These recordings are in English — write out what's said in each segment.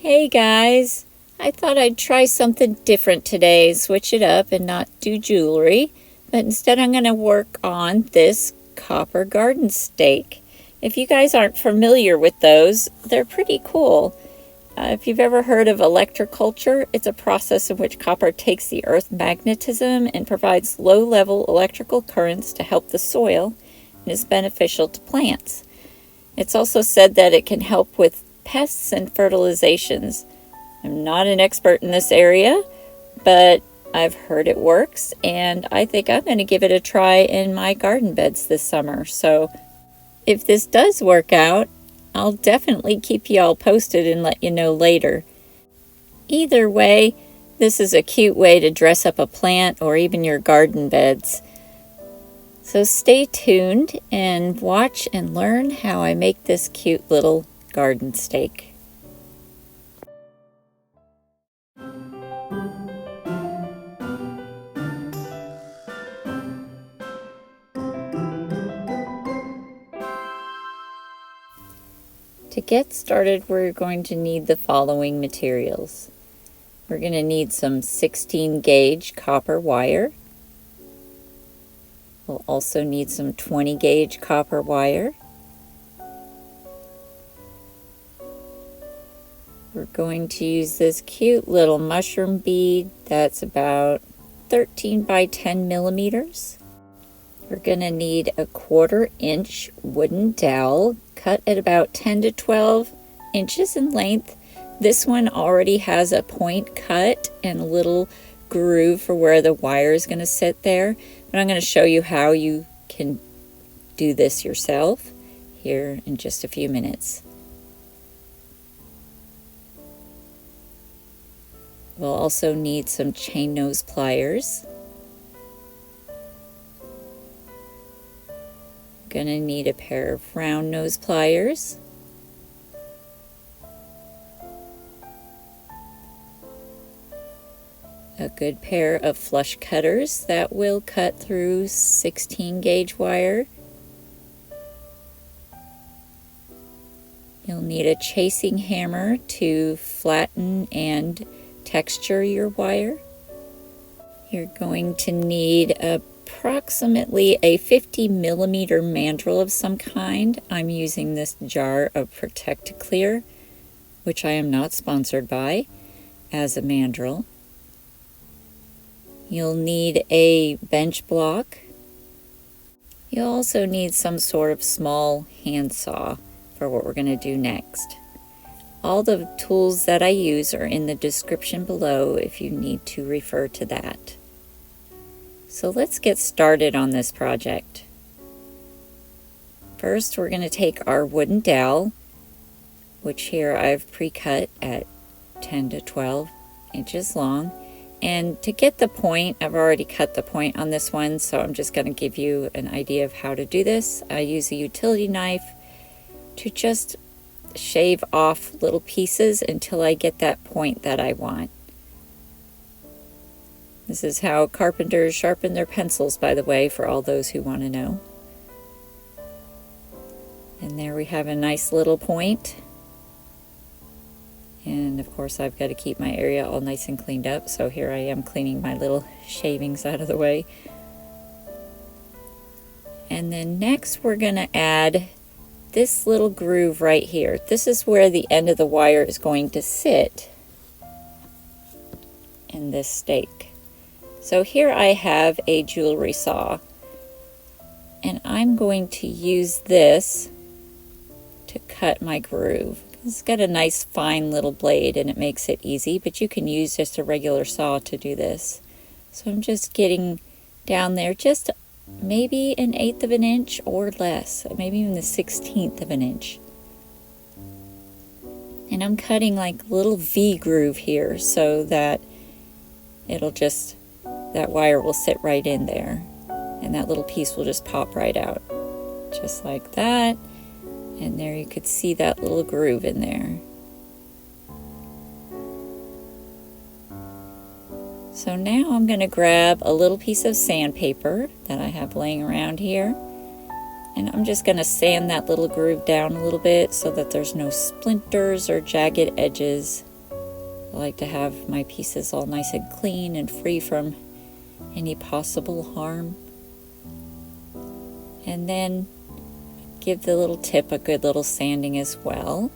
Hey guys, I thought I'd try something different today, switch it up and not do jewelry, but instead I'm going to work on this copper garden stake. If you guys aren't familiar with those, they're pretty cool. If you've ever heard of electroculture, it's a process in which copper takes the earth's magnetism and provides low-level electrical currents to help the soil and is beneficial to plants. It's also said that it can help with pests and fertilizations. I'm not an expert in this area, but I've heard it works, and I think I'm going to give it a try in my garden beds this summer. So if this does work out, I'll definitely keep you all posted and let you know later. Either way, this is a cute way to dress up a plant or even your garden beds. So stay tuned and watch and learn how I make this cute little garden stake. To get started, we're going to need the following materials. We're going to need some 16 gauge copper wire. We'll also need some 20 gauge copper wire. We're going to use this cute little mushroom bead that's about 13 by 10 millimeters. We're going to need a 1/4 inch wooden dowel cut at about 10 to 12 inches in length. This one already has a point cut and a little groove for where the wire is going to sit there. But I'm going to show you how you can do this yourself here in just a few minutes. We'll also need some chain nose pliers. Going to need a pair of round nose pliers. A good pair of flush cutters that will cut through 16 gauge wire. You'll need a chasing hammer to flatten and texture your wire. You're going to need approximately a 50 millimeter mandrel of some kind. I'm using this jar of Protect-A-Clear, which I am not sponsored by, as a mandrel. You'll need a bench block. You'll also need some sort of small handsaw for what we're going to do next. All the tools that I use are in the description below if you need to refer to that. So let's get started on this project. First, we're going to take our wooden dowel, which here I've pre-cut at 10 to 12 inches long. And to get the point, I've already cut the point on this one, so I'm just going to give you an idea of how to do this. I use a utility knife to just shave off little pieces until I get that point that I want. This is how carpenters sharpen their pencils, by the way, for all those who want to know. And there we have a nice little point. And of course I've got to keep my area all nice and cleaned up, so here I am cleaning my little shavings out of the way. And then next we're going to add this little groove right here. This is where the end of the wire is going to sit in this stake. So here I have a jewelry saw, and I'm going to use this to cut my groove. It's got a nice fine little blade and it makes it easy, but you can use just a regular saw to do this. So I'm just getting down there just maybe 1/8 of an inch or less, maybe even the 1/16 of an inch. And I'm cutting like a little V groove here so that that wire will sit right in there and that little piece will just pop right out. Just like that. And there you could see that little groove in there. So now I'm going to grab a little piece of sandpaper that I have laying around here, and I'm just going to sand that little groove down a little bit so that there's no splinters or jagged edges I like to have my pieces all nice and clean and free from any possible harm. And then give the little tip a good little sanding as well.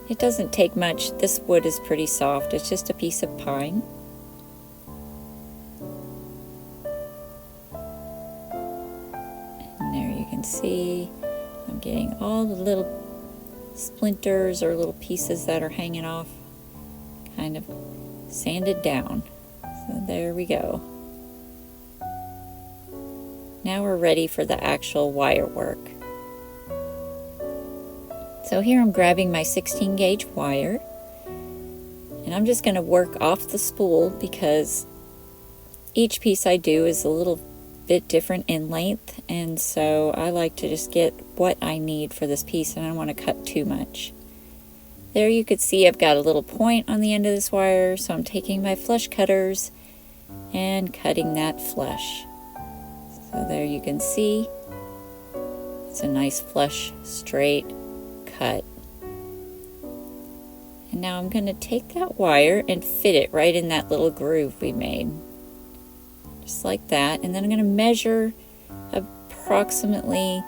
It doesn't take much. This wood is pretty soft. It's just a piece of pine. And there you can see I'm getting all the little splinters or little pieces that are hanging off kind of sanded down. So there we go. Now we're ready for the actual wire work. So here I'm grabbing my 16 gauge wire, and I'm just going to work off the spool because each piece I do is a little bit different in length, and so I like to just get what I need for this piece, and I don't want to cut too much. There you could see I've got a little point on the end of this wire, so I'm taking my flush cutters and cutting that flush. So there you can see it's a nice flush straight cut. And now I'm going to take that wire and fit it right in that little groove we made. Just like that. And then I'm going to measure approximately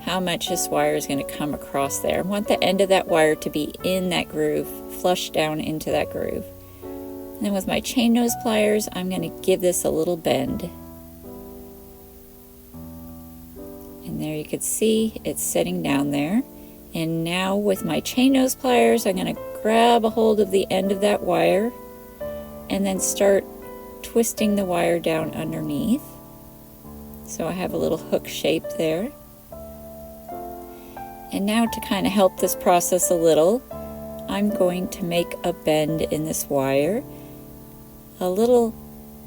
how much this wire is going to come across there. I want the end of that wire to be in that groove, flush down into that groove. And then with my chain nose pliers, I'm going to give this a little bend. And there you can see it's sitting down there. And now with my chain nose pliers, I'm going to grab a hold of the end of that wire and then start twisting the wire down underneath. So I have a little hook shape there. And now to kind of help this process a little, I'm going to make a bend in this wire, a little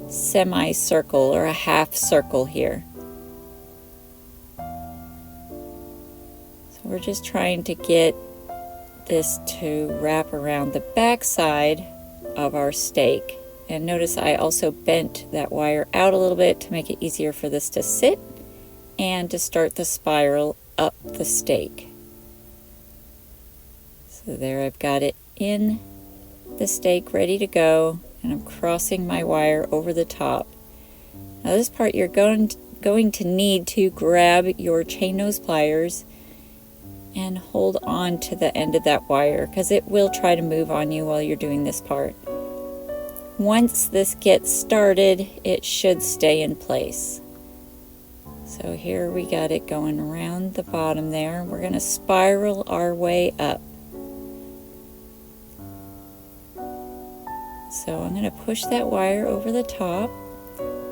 semicircle or a half circle here. We're just trying to get this to wrap around the back side of our stake. And notice I also bent that wire out a little bit to make it easier for this to sit and to start the spiral up the stake. So there I've got it in the stake ready to go, and I'm crossing my wire over the top. Now this part you're going to need to grab your chain nose pliers and hold on to the end of that wire because it will try to move on you while you're doing this part. Once this gets started, it should stay in place. So here we got it going around the bottom there. We're going to spiral our way up. So I'm going to push that wire over the top,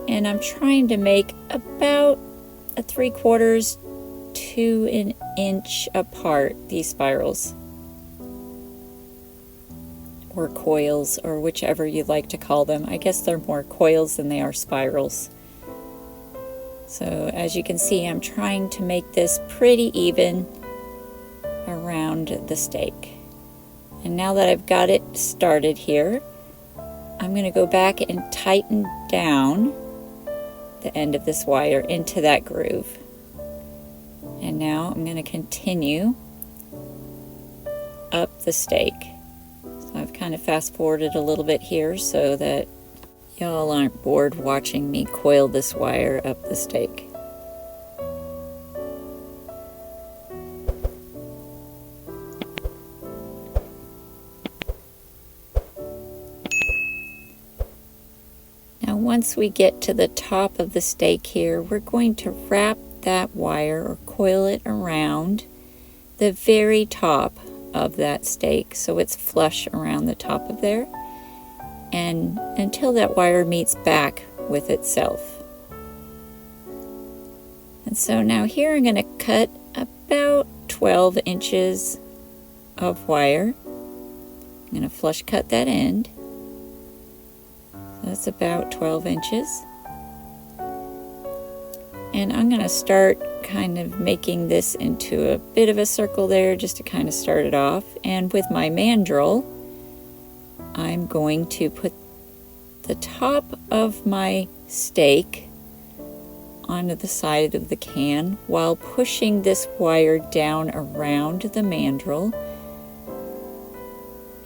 and I'm trying to make about a 3/4 to an inch apart these spirals or coils, or whichever you like to call them. I guess they're more coils than they are spirals. So as you can see, I'm trying to make this pretty even around the stake. And now that I've got it started here, I'm going to go back and tighten down the end of this wire into that groove. And now I'm going to continue up the stake. So I've kind of fast forwarded a little bit here so that y'all aren't bored watching me coil this wire up the stake. Now once we get to the top of the stake here, we're going to wrap that wire or coil it around the very top of that stake so it's flush around the top of there, and until that wire meets back with itself. And so now here I'm going to cut about 12 inches of wire. I'm going to flush cut that end. That's about 12 inches. And I'm going to start kind of making this into a bit of a circle there just to kind of start it off. And with my mandrel, I'm going to put the top of my stake onto the side of the can while pushing this wire down around the mandrel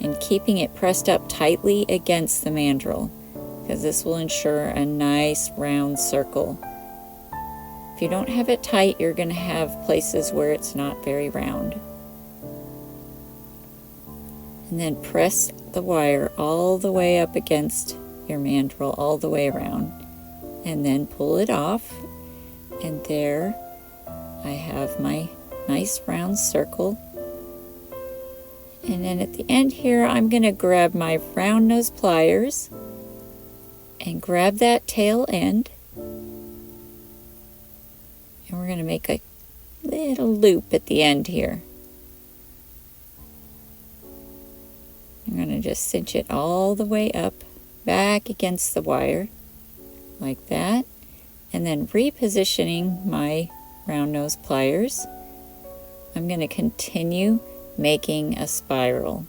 and keeping it pressed up tightly against the mandrel, because this will ensure a nice round circle. If you don't have it tight, you're going to have places where it's not very round. And then press the wire all the way up against your mandrel, all the way around, and then pull it off. And there I have my nice round circle. And then at the end here, I'm going to grab my round nose pliers and grab that tail end. And we're going to make a little loop at the end here. I'm going to just cinch it all the way up, back against the wire, like that. And then repositioning my round nose pliers, I'm going to continue making a spiral.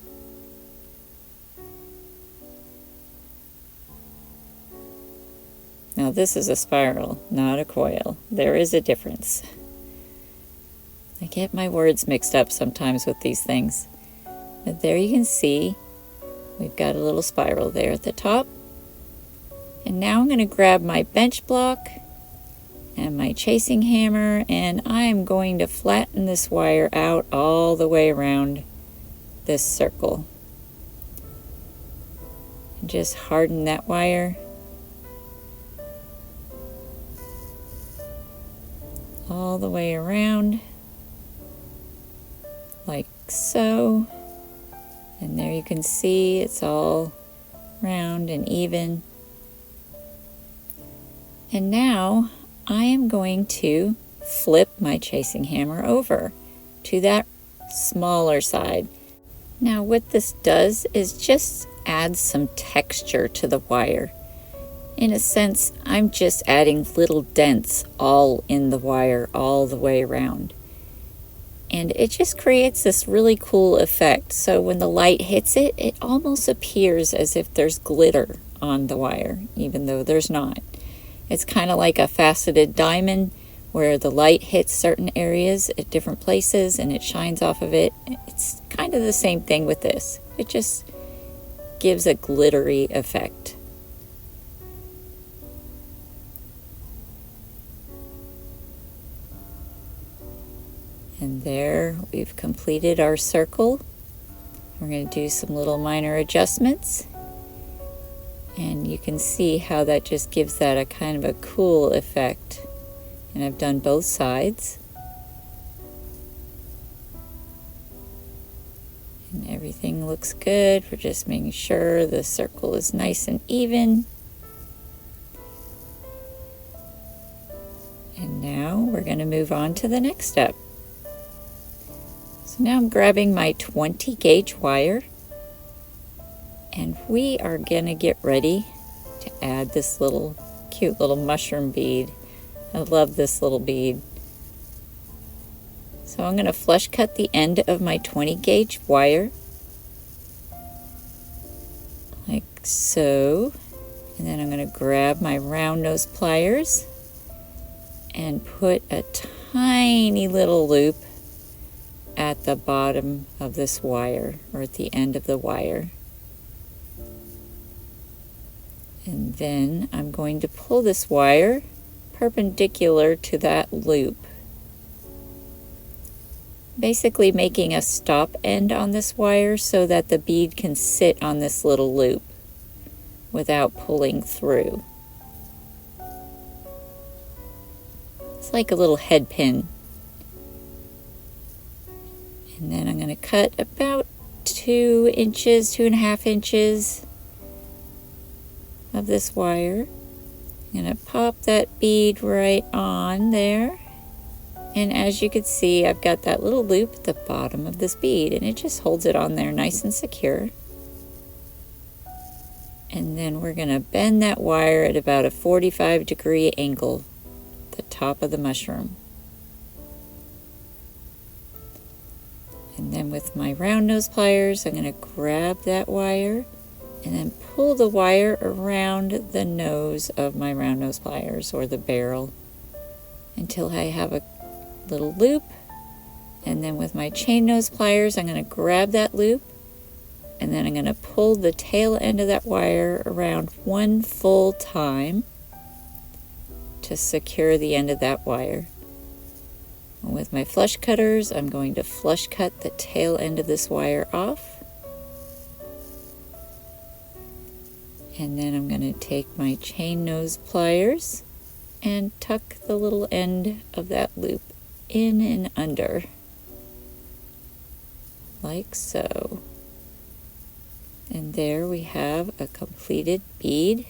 Now this is a spiral, not a coil. There is a difference. I get my words mixed up sometimes with these things. But there you can see we've got a little spiral there at the top. And now I'm going to grab my bench block and my chasing hammer, and I'm going to flatten this wire out all the way around this circle. And just harden that wire all the way around, like so. And there you can see it's all round and even. And now I am going to flip my chasing hammer over to that smaller side. Now what this does is just add some texture to the wire. In a sense, I'm just adding little dents all in the wire all the way around. And it just creates this really cool effect. So when the light hits it, it almost appears as if there's glitter on the wire, even though there's not. It's kind of like a faceted diamond where the light hits certain areas at different places and it shines off of it. It's kind of the same thing with this. It just gives a glittery effect. And there we've completed our circle. We're going to do some little minor adjustments. And you can see how that just gives that a kind of a cool effect. And I've done both sides. And everything looks good. We're just making sure the circle is nice and even. And now we're going to move on to the next step. So now I'm grabbing my 20 gauge wire. And we are going to get ready to add this little cute little mushroom bead. I love this little bead. So I'm going to flush cut the end of my 20 gauge wire. Like so. And then I'm going to grab my round nose pliers and put a tiny little loop at the bottom of this wire, or at the end of the wire. And then I'm going to pull this wire perpendicular to that loop, basically making a stop end on this wire so that the bead can sit on this little loop without pulling through. It's like a little head pin. And then I'm going to cut about 2 inches, 2.5 inches of this wire. I'm going to pop that bead right on there. And as you can see, I've got that little loop at the bottom of this bead, and it just holds it on there nice and secure. And then we're going to bend that wire at about a 45-degree angle at the top of the mushroom. And then with my round nose pliers, I'm going to grab that wire and then pull the wire around the nose of my round nose pliers, or the barrel, until I have a little loop. And then with my chain nose pliers, I'm going to grab that loop and then I'm going to pull the tail end of that wire around one full time to secure the end of that wire. And with my flush cutters, I'm going to flush cut the tail end of this wire off. And then I'm going to take my chain nose pliers and tuck the little end of that loop in and under, like so. And there we have a completed bead.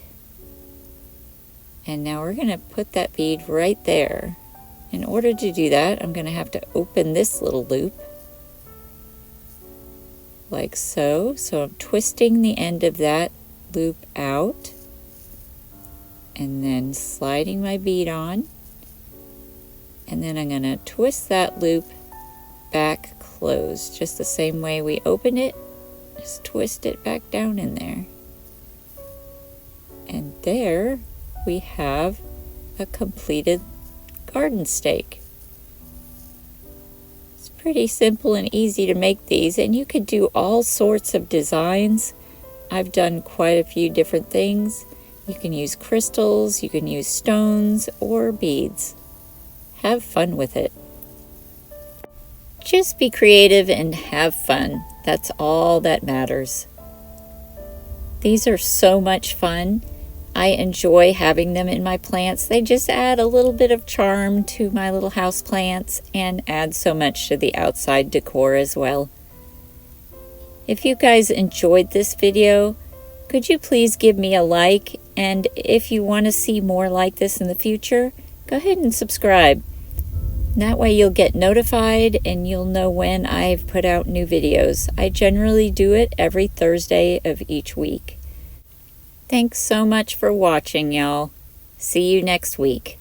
And now we're going to put that bead right there. In order to do that, I'm going to have to open this little loop, like so. So I'm twisting the end of that loop out, and then sliding my bead on. And then I'm going to twist that loop back closed, just the same way we opened it. Just twist it back down in there. And there we have a completed garden stake. It's pretty simple and easy to make these, and you could do all sorts of designs. I've done quite a few different things. You can use crystals, you can use stones, or beads. Have fun with it. Just be creative and have fun. That's all that matters. These are so much fun. I enjoy having them in my plants. They just add a little bit of charm to my little house plants and add so much to the outside decor as well. If you guys enjoyed this video, could you please give me a like? And if you want to see more like this in the future, go ahead and subscribe. That way you'll get notified and you'll know when I've put out new videos. I generally do it every Thursday of each week. Thanks so much for watching, y'all. See you next week.